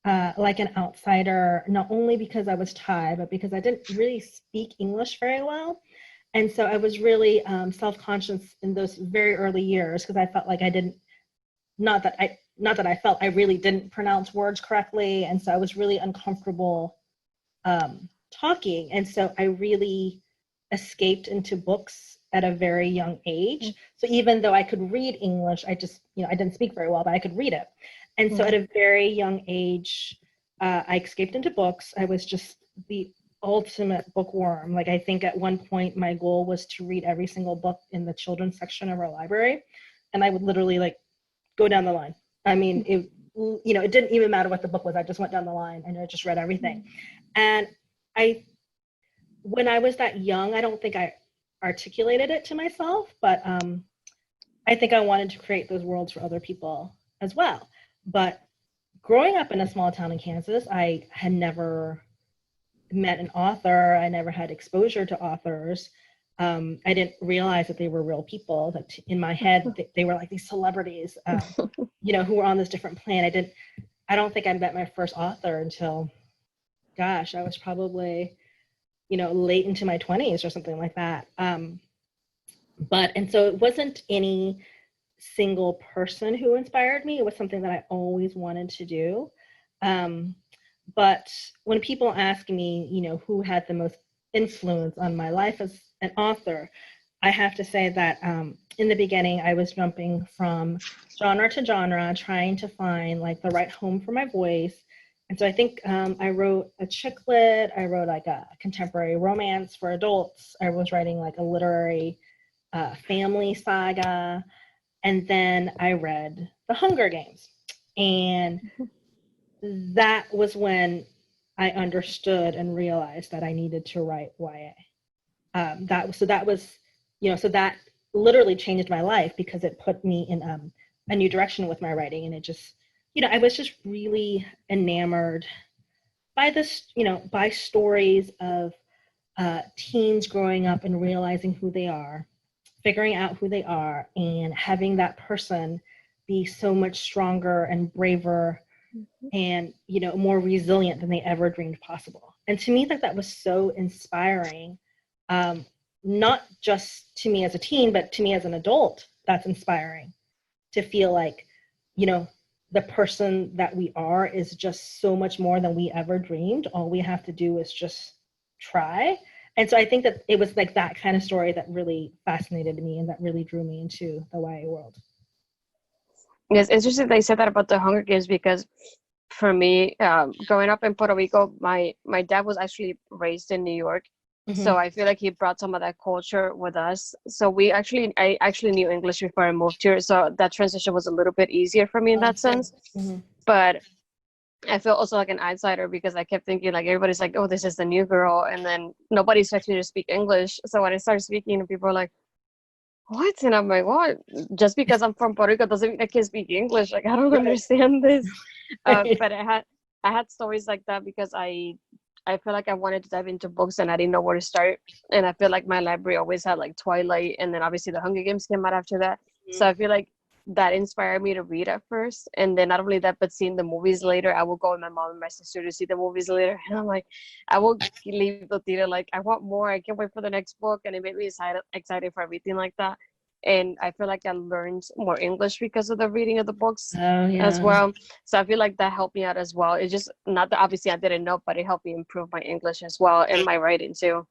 Speaker 2: like an outsider, not only because I was Thai, but because I didn't really speak English very well. And so I was really self-conscious in those very early years because I felt like I didn't, not that I felt I really didn't pronounce words correctly. And so I was really uncomfortable talking. And so I really escaped into books at a very young age. So even though I could read English, I just, I didn't speak very well, but I could read it. And so at a very young age, I escaped into books. I was just the ultimate bookworm. Like I think at one point my goal was to read every single book in the children's section of our library. And I would literally like go down the line. I mean, it didn't even matter what the book was. I just went down the line and I just read everything. And when I was that young, I don't think I articulated it to myself, but I think I wanted to create those worlds for other people as well. But growing up in a small town in Kansas, I had never met an author. I never had exposure to authors. I didn't realize that they were real people. That in my head, they were like these celebrities, who were on this different plane. I don't think I met my first author until, I was probably, late into my 20s or something like that. And so it wasn't any single person who inspired me. It was something that I always wanted to do. But when people ask me, who had the most influence on my life as an author, I have to say that in the beginning, I was jumping from genre to genre, trying to find like the right home for my voice. And so I think I wrote a chick lit, I wrote like a contemporary romance for adults. I was writing like a literary family saga. And then I read The Hunger Games. And that was when I understood and realized that I needed to write YA. That literally changed my life because it put me in a new direction with my writing. And it just, I was just really enamored by this, by stories of teens growing up and realizing who they are, figuring out who they are, and having that person be so much stronger and braver and, more resilient than they ever dreamed possible. And to me, that was so inspiring. Not just to me as a teen, but to me as an adult, that's inspiring to feel like, the person that we are is just so much more than we ever dreamed. All we have to do is just try. And so I think that it was like that kind of story that really fascinated me and that really drew me into the YA world.
Speaker 1: Yes, it's interesting they said that about the Hunger Games because for me, growing up in Puerto Rico, my dad was actually raised in New York. Mm-hmm. So I feel like he brought some of that culture with us. So I actually knew English before I moved here. So that transition was a little bit easier for me in that sense. Mm-hmm. But I feel also like an outsider because I kept thinking like everybody's like, oh, this is the new girl. And then nobody expects me to speak English. So when I started speaking, people are like, what? And I'm like, what? Just because I'm from Puerto Rico doesn't mean I can speak English. Like, I don't understand this. But I had stories like that because I feel like I wanted to dive into books and I didn't know where to start. And I feel like my library always had like Twilight and then obviously the Hunger Games came out after that. Mm-hmm. So I feel like that inspired me to read at first. And then not only that, but seeing the movies later, I will go with my mom and my sister to see the movies later. And I'm like, I will leave the theater like, I want more. I can't wait for the next book. And it made me excited for everything like that. And I feel like I learned more English because of the reading of the books as well. So I feel like that helped me out as well. It's just not that obviously I didn't know, but it helped me improve my English as well and my writing too.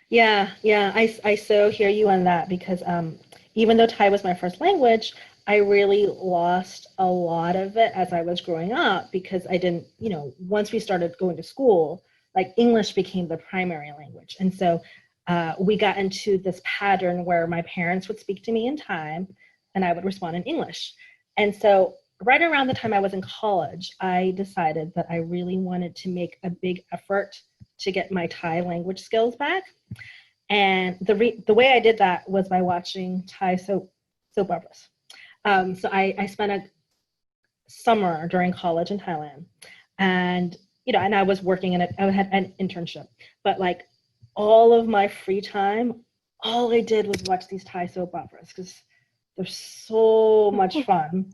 Speaker 2: Yeah. I so hear you on that because even though Thai was my first language, I really lost a lot of it as I was growing up because I didn't, once we started going to school, like English became the primary language. And so we got into this pattern where my parents would speak to me in Thai and I would respond in English. And so right around the time I was in college, I decided that I really wanted to make a big effort to get my Thai language skills back. And the way I did that was by watching Thai soap operas. So I spent a summer during college in Thailand and, and I was working I had an internship, but like all of my free time, all I did was watch these Thai soap operas because they're so much fun.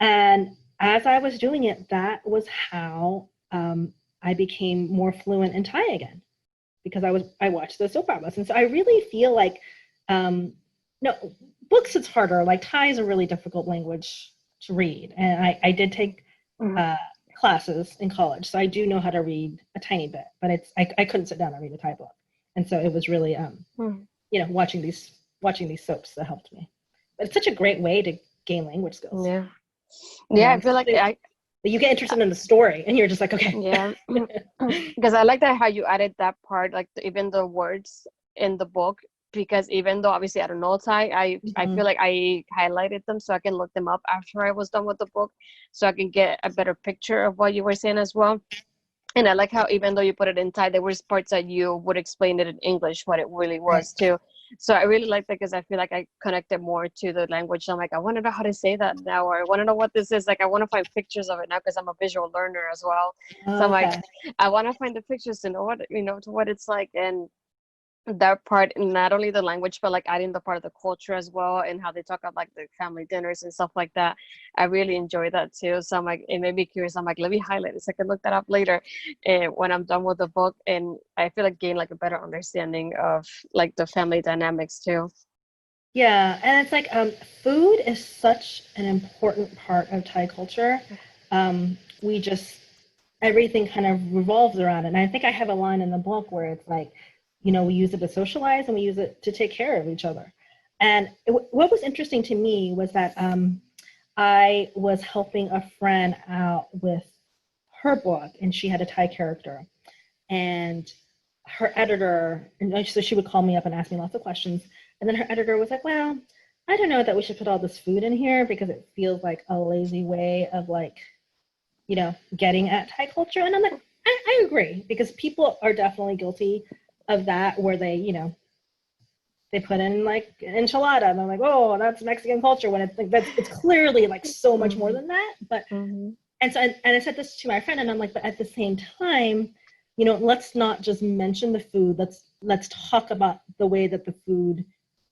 Speaker 2: And as I was doing it, that was how I became more fluent in Thai again. because I watched the soap operas. And so I really feel like, no, books, it's harder. Like Thai is a really difficult language to read. And I did take classes in college, so I do know how to read a tiny bit, but I couldn't sit down and read a Thai book. And so it was really, watching these soaps that helped me. But it's such a great way to gain language skills.
Speaker 1: Yeah. Yeah, I feel like
Speaker 2: you get interested in the story and you're just like, okay.
Speaker 1: Yeah. Because I like that how you added that part, like even the words in the book, because even though obviously I don't know Thai, I feel like I highlighted them so I can look them up after I was done with the book, so I can get a better picture of what you were saying as well. And I like how even though you put it in Thai, there was parts that you would explain it in English, what it really was too. So I really like that because I feel like I connected more to the language. I'm like, I want to know how to say that now, or I want to know what this is. Like, I want to find pictures of it now because I'm a visual learner as well. So I'm like, I want to find the pictures to know what, to what it's like. And that part, not only the language, but like adding the part of the culture as well, and how they talk about like the family dinners and stuff like that. I really enjoy that too. So I'm like, it made me curious. I'm like, let me highlight it so I can look that up later when I'm done with the book. And I feel like gain like a better understanding of like the family dynamics too.
Speaker 2: Yeah, and it's like food is such an important part of Thai culture. We just, everything kind of revolves around it. And I think I have a line in the book where it's like, we use it to socialize and we use it to take care of each other. And what was interesting to me was that I was helping a friend out with her book, and she had a Thai character. And her editor, and so she would call me up and ask me lots of questions. And then her editor was like, well, I don't know that we should put all this food in here because it feels like a lazy way of like, getting at Thai culture. And I'm like, I agree, because people are definitely guilty of that, where they, they put in like an enchilada and I'm like, oh, that's Mexican culture, when it's clearly like so much more than that. But and so and I said this to my friend, and I'm like, but at the same time, let's not just mention the food. Let's talk about the way that the food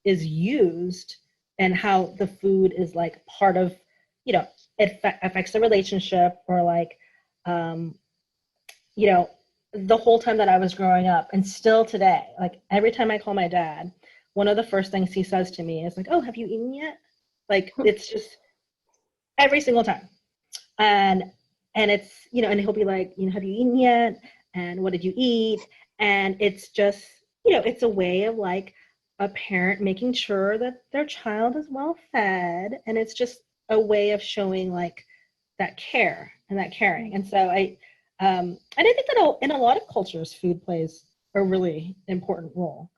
Speaker 2: is used and how the food is like part of, it affects the relationship, or like, the whole time that I was growing up, and still today, like every time I call my dad, one of the first things he says to me is like, oh, have you eaten yet? Like, it's just every single time. And it's, and he'll be like, have you eaten yet? And what did you eat? And it's just, it's a way of like a parent making sure that their child is well fed. And it's just a way of showing like that care and that caring. And so and I think that in a lot of cultures, food plays a really important role.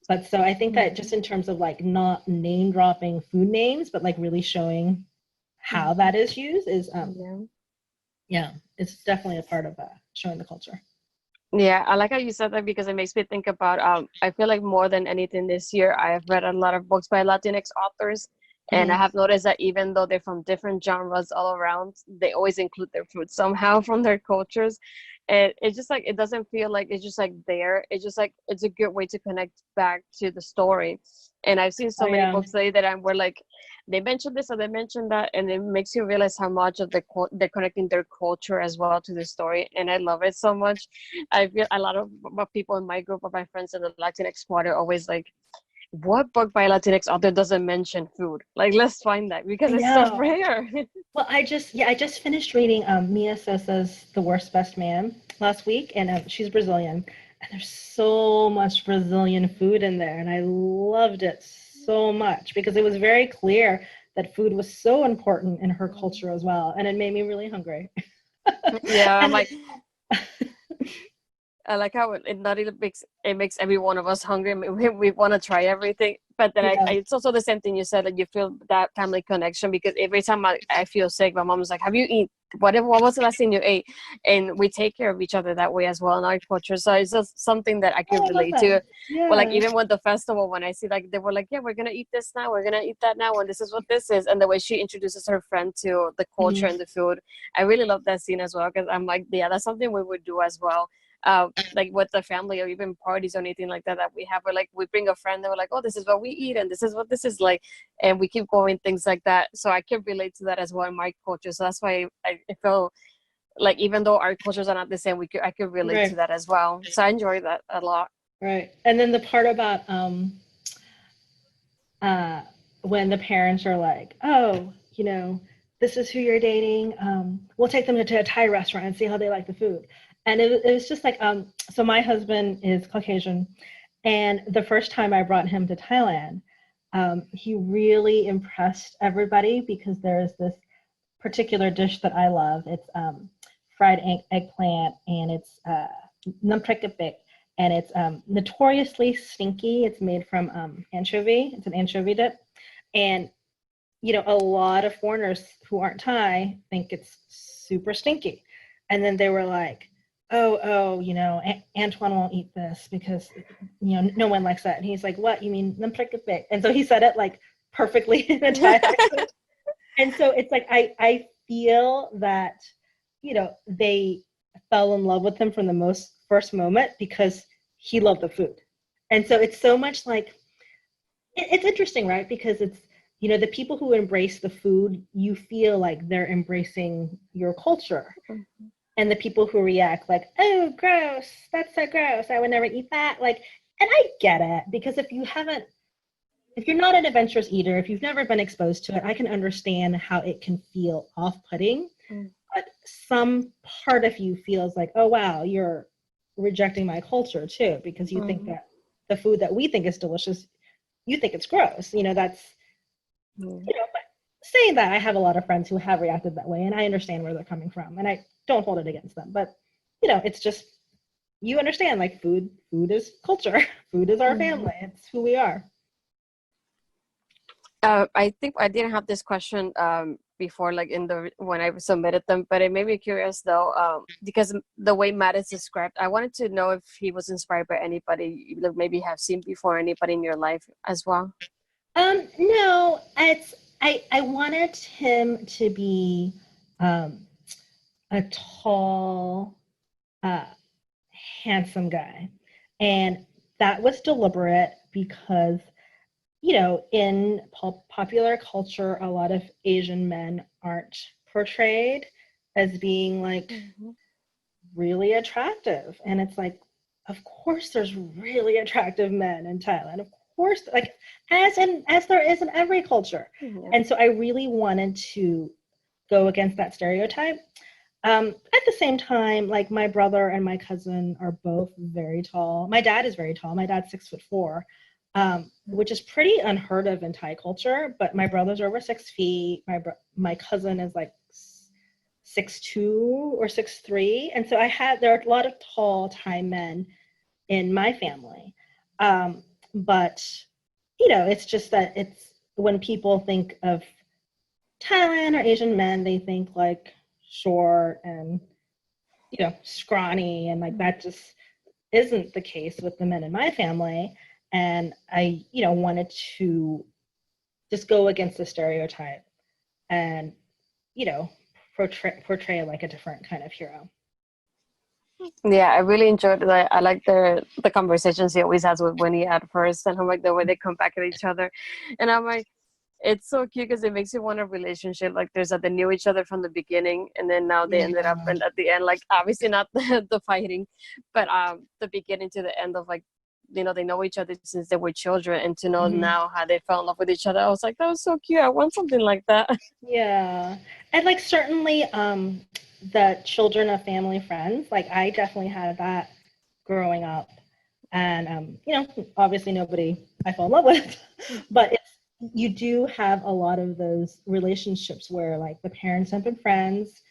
Speaker 2: But so I think that just in terms of like not name dropping food names, but like really showing how that is used is, it's definitely a part of showing the culture.
Speaker 1: Yeah, I like how you said that, because it makes me think about, I feel like more than anything this year, I have read a lot of books by Latinx authors. And I have noticed that even though they're from different genres all around, they always include their food somehow from their cultures. And it's just like, it doesn't feel like it's just like there. It's just like, it's a good way to connect back to the story. And I've seen so many books today that were like, they mentioned this or they mentioned that, and it makes you realize how much of they're connecting their culture as well to the story. And I love it so much. I feel a lot of people in my group of my friends in the Latinx part are always like, what book by a Latinx author doesn't mention food? Like, let's find that, because it's so rare.
Speaker 2: Well, I just finished reading Mia Sosa's The Worst Best Man last week, and she's Brazilian, and there's so much Brazilian food in there, and I loved it so much because it was very clear that food was so important in her culture as well, and it made me really hungry.
Speaker 1: Yeah, I'm like, I like how it not even makes every one of us hungry. We want to try everything, but then it's also the same thing you said, that you feel that family connection, because every time I feel sick, my mom's like, have you eaten what was the last thing you ate? And we take care of each other that way as well in our culture. So it's just something that I can relate to. Well, like even with the festival, when I see like they were like, yeah, we're gonna eat this now, we're gonna eat that now, and this is what this is, and the way she introduces her friend to the culture and the food, I really love that scene as well, because I'm like, yeah, that's something we would do as well. Like with the family, or even parties or anything like that we have, where like we bring a friend and we're like, oh, this is what we eat and this is what this is like, and we keep going, things like that. So I can relate to that as well in my culture. So that's why I feel like even though our cultures are not the same, I could relate to that as well. So I enjoy that a lot.
Speaker 2: Right. And then the part about uh, when the parents are like, oh, this is who you're dating. We'll take them to a Thai restaurant and see how they like the food. And it was just like, so my husband is Caucasian, and the first time I brought him to Thailand, he really impressed everybody because there is this particular dish that I love. It's fried eggplant, and it's nam prekapik, and it's notoriously stinky. It's made from anchovy. It's an anchovy dip. And, a lot of foreigners who aren't Thai think it's super stinky. And then they were like, oh, Antoine won't eat this because, no one likes that. And he's like, what? You mean nam prekapik? And so he said it like perfectly in a Thai accent. And so it's like, I feel that, they fell in love with him from the first moment because he loved the food. And so it's so much like, it's interesting, right? Because it's, the people who embrace the food, you feel like they're embracing your culture. Mm-hmm. And the people who react like, oh, gross, that's so gross, I would never eat that. Like, and I get it, because if you're not an adventurous eater, if you've never been exposed to it, I can understand how it can feel off-putting. Mm. But some part of you feels like, oh, wow, you're rejecting my culture too, because you think that the food that we think is delicious, you think it's gross. That's, but saying that, I have a lot of friends who have reacted that way, and I understand where they're coming from, and I don't hold it against them. But, it's just, you understand, like, food is culture. Food is our family. It's who we are.
Speaker 1: I think I didn't have this question before, like when I submitted them, but it made me curious though, because the way Matt is described, I wanted to know if he was inspired by anybody you maybe have seen before, anybody in your life as well.
Speaker 2: No, I wanted him to be a tall, handsome guy, and that was deliberate because, in popular culture, a lot of Asian men aren't portrayed as being like really attractive. And it's like, of course there's really attractive men in Thailand. Of course, like as there is in every culture. Mm-hmm. And so I really wanted to go against that stereotype. At the same time, like my brother and my cousin are both very tall. My dad is very tall. My dad's 6'4". Which is pretty unheard of in Thai culture, but my brother's over 6 feet. My cousin is like 6'2" or 6'3", and so there are a lot of tall Thai men in my family. But it's just that it's when people think of Thailand or Asian men, they think like short and scrawny, and like that just isn't the case with the men in my family. And I, wanted to just go against the stereotype and, portray like a different kind of hero.
Speaker 1: Yeah, I really enjoyed it. I like the conversations he always has with Winnie at first, and I'm like the way they come back at each other. And I'm like, it's so cute because it makes you want a relationship. Like there's that they knew each other from the beginning, and then now they ended up, and at the end, like obviously not the fighting, but the beginning to the end of like, they know each other since they were children, and to know now how they fell in love with each other, I was like, that was so cute. I want something like that.
Speaker 2: Yeah. And like certainly the children of family friends, like I definitely had that growing up. And obviously nobody I fell in love with, but you do have a lot of those relationships where like the parents have been friends,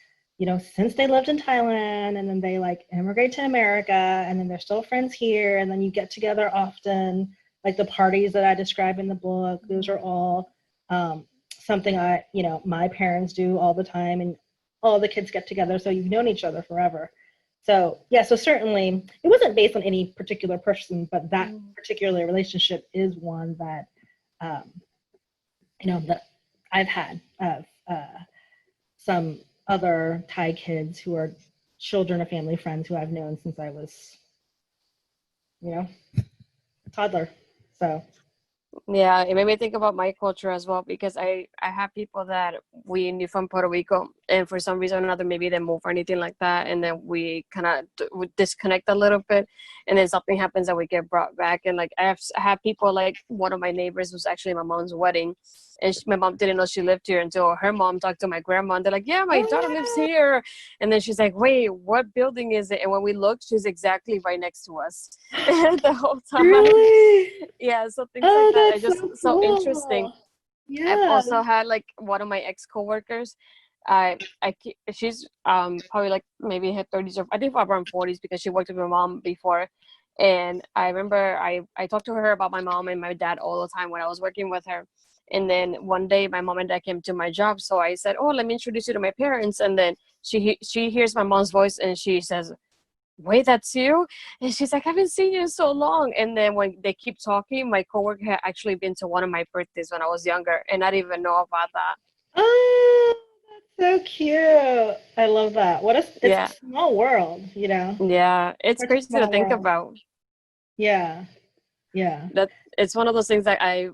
Speaker 2: since they lived in Thailand, and then they like immigrate to America, and then they're still friends here, and then you get together often. Like the parties that I describe in the book, those are all something my parents do all the time, and all the kids get together, so you've known each other forever. So yeah, so certainly it wasn't based on any particular person, but that particular relationship is one that that I've had of some other Thai kids who are children of family friends who I've known since I was, a toddler. So
Speaker 1: Yeah, it made me think about my culture as well because I have people that we knew from Puerto Rico, and for some reason or another, maybe they move or anything like that, and then we kind of would disconnect a little bit, and then something happens that we get brought back. And like I have people like one of my neighbors was actually my mom's wedding, and my mom didn't know she lived here until her mom talked to my grandma, and they're like, "Yeah, my daughter lives
Speaker 2: Oh,
Speaker 1: here," and then she's like, "Wait, what building is it?" And when we looked, she's exactly right next to us the whole time.
Speaker 2: really?
Speaker 1: Yeah, so things like
Speaker 2: Oh,
Speaker 1: that are
Speaker 2: that's
Speaker 1: just
Speaker 2: so
Speaker 1: so interesting.
Speaker 2: cool.
Speaker 1: I've
Speaker 2: Yeah.
Speaker 1: also had like one of my ex coworkers. She's probably like maybe in her 30s or I think around 40s because she worked with my mom before. And I remember I talked to her about my mom and my dad all the time when I was working with her. And then one day my mom and dad came to my job, so I said, "Oh, let me introduce you to my parents." And then she hears my mom's voice and she says, "Wait, that's you?" And she's like, "I haven't seen you in so long." And then when they keep talking, my coworker had actually been to one of my birthdays when I was younger, and I didn't even know about that.
Speaker 2: Oh, that's so cute. I love that. It's a
Speaker 1: Yeah,
Speaker 2: small world, you know.
Speaker 1: yeah, it's
Speaker 2: Such a
Speaker 1: crazy to
Speaker 2: small
Speaker 1: think
Speaker 2: world.
Speaker 1: about.
Speaker 2: Yeah. Yeah.
Speaker 1: That it's one of those things that I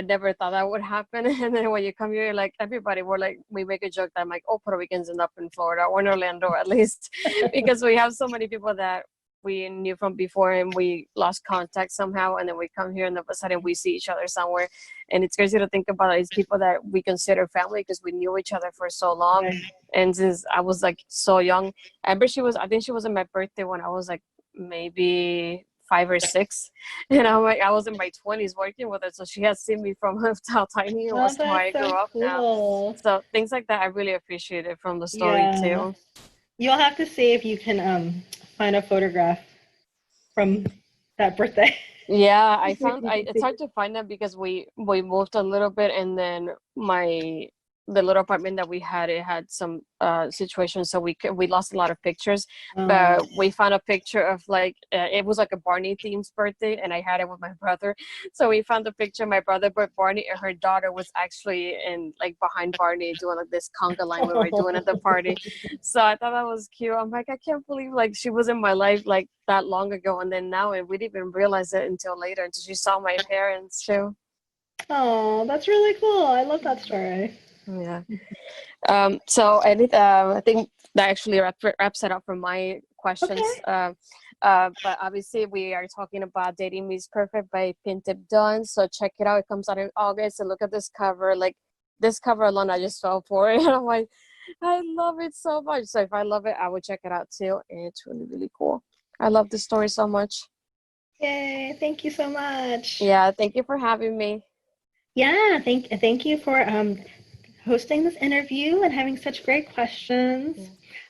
Speaker 1: never thought that would happen. And then when you come here, like everybody, we make a joke that I'm like, "Oh, Puerto Ricans end up in Florida or in Orlando at least," because we have so many people that we knew from before and we lost contact somehow, and then we come here and all of a sudden we see each other somewhere. And it's crazy to think about these people that we consider family because we knew each other for so long.
Speaker 2: Right.
Speaker 1: And since I was like so young, I think she was in my birthday when I was like maybe 5 or 6. And I'm like, I was in my 20s working with her, so she has seen me from how tiny I
Speaker 2: Oh,
Speaker 1: was to how
Speaker 2: that's
Speaker 1: I grew
Speaker 2: so
Speaker 1: up now.
Speaker 2: cool.
Speaker 1: So things like that, I really appreciate it from the story
Speaker 2: Yeah.
Speaker 1: too.
Speaker 2: You'll have to see if you can find a photograph from that birthday.
Speaker 1: Yeah,
Speaker 2: If you can
Speaker 1: it's
Speaker 2: see
Speaker 1: hard
Speaker 2: it.
Speaker 1: to find them because we moved a little bit, and then the little apartment that we had, it had some situations, so we lost a lot of pictures.
Speaker 2: Oh.
Speaker 1: But we found a picture of like it was like a Barney themed birthday, and I had it with my brother. So we found a picture of my brother, but Barney and her daughter was actually in like behind Barney doing like this conga line we were doing at the party. So I thought that was cute. I'm like, I can't believe like she was in my life like that long ago, and then now, and we didn't even realize it until later, until she saw my parents too.
Speaker 2: Oh, that's really cool. I love that story.
Speaker 1: Yeah. So I think that actually wraps it up for my questions.
Speaker 2: Okay.
Speaker 1: But obviously we are talking about Dating Me is Perfect by Pintip Dunn. So check it out. It comes out in August. And look at this cover. Like this cover alone, I just fell for it. And I'm like, I love it so much. So if I love it, I would check it out too. And it's really, really cool. I love the story so much.
Speaker 2: Yay. Thank you so much.
Speaker 1: Yeah, thank you for having me.
Speaker 2: Yeah, thank you for hosting this interview and having such great questions.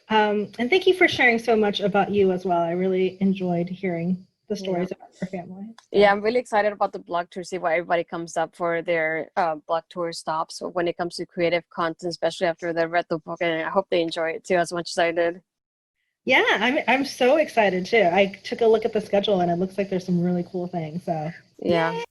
Speaker 1: Yeah.
Speaker 2: And thank you for sharing so much about you as well. I really enjoyed hearing the
Speaker 1: Yeah.
Speaker 2: stories about your family.
Speaker 1: Yeah,
Speaker 2: So,
Speaker 1: I'm really excited about the blog tour, see what everybody comes up for their blog tour stops when it comes to creative content, especially after they read the book. And I hope they enjoy it too as much as I did.
Speaker 2: yeah, I'm so excited too. I took a look at the schedule and it looks like there's some really cool things. So,
Speaker 1: Yeah.
Speaker 2: yay!